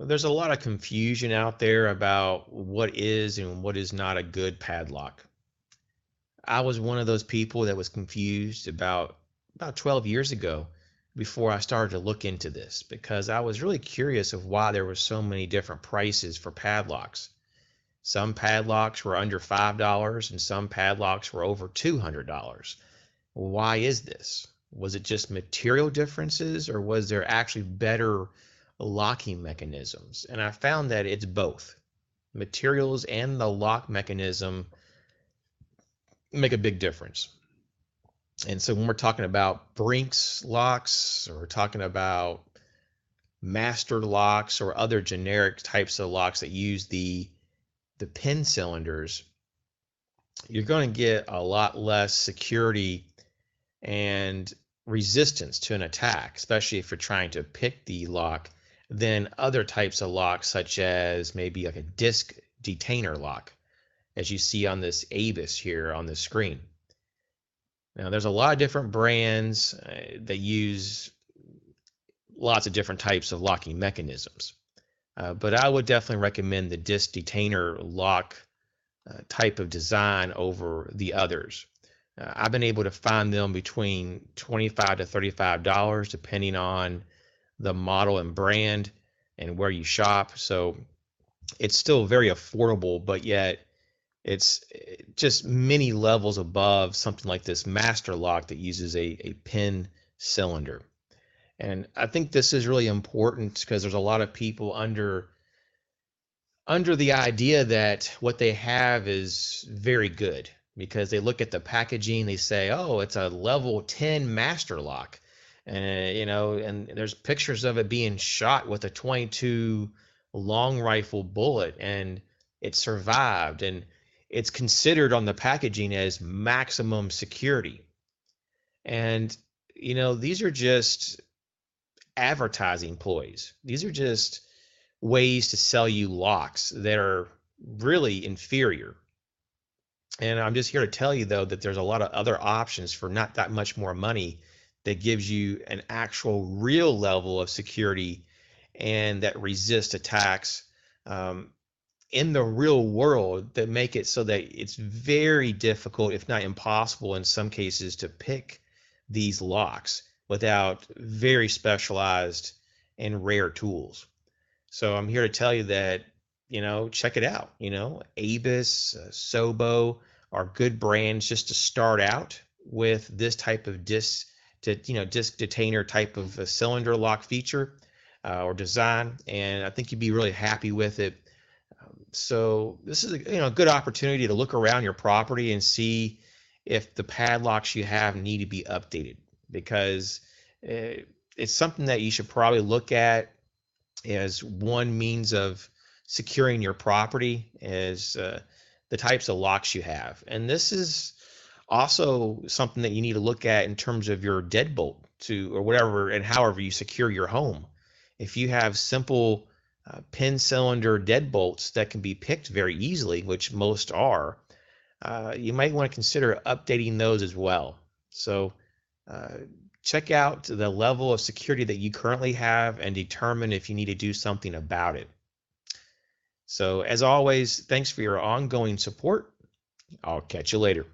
there's a lot of confusion out there about what is and what is not a good padlock. I was one of those people that was confused about 12 years ago before I started to look into this because I was really curious of why there were so many different prices for padlocks. Some padlocks were under $5 and some padlocks were over $200. Why is this? Was it just material differences or was there actually better locking mechanisms? And I found that it's both. Materials and the lock mechanism make a big difference. And so when we're talking about Brinks locks or we're talking about master locks or other generic types of locks that use the pin cylinders, you're going to get a lot less security and resistance to an attack, especially if you're trying to pick the lock, than other types of locks, such as maybe like a disc detainer lock, as you see on this Avis here on the screen. Now, there's a lot of different brands that use lots of different types of locking mechanisms. But I would definitely recommend the disc detainer lock type of design over the others. I've been able to find them between $25 to $35 depending on the model and brand and where you shop. So it's still very affordable, but yet it's just many levels above something like this master lock that uses a pin cylinder. And I think this is really important because there's a lot of people under the idea that what they have is very good because they look at the packaging, they say, oh, it's a level 10 master lock. And, and there's pictures of it being shot with a 22 long rifle bullet and it survived. And it's considered on the packaging as maximum security. And, these are just advertising ploys. These are just ways to sell you locks that are really inferior. And I'm just here to tell you, though, that there's a lot of other options for not that much more money that gives you an actual real level of security and that resist attacks in the real world that make it so that it's very difficult, if not impossible in some cases, to pick these locks without very specialized and rare tools. So I'm here to tell you that, check it out. Avis, Sobo are good brands just to start out with this type of disc detainer type of a cylinder lock feature or design. And I think you'd be really happy with it. So this is a good opportunity to look around your property and see if the padlocks you have need to be updated, because it's something that you should probably look at as one means of securing your property, as the types of locks you have. And this is also something that you need to look at in terms of your deadbolt or whatever and however you secure your home. If you have simple pin cylinder deadbolts that can be picked very easily, which most are, you might want to consider updating those as well. So check out the level of security that you currently have and determine if you need to do something about it. So as always, thanks for your ongoing support. I'll catch you later.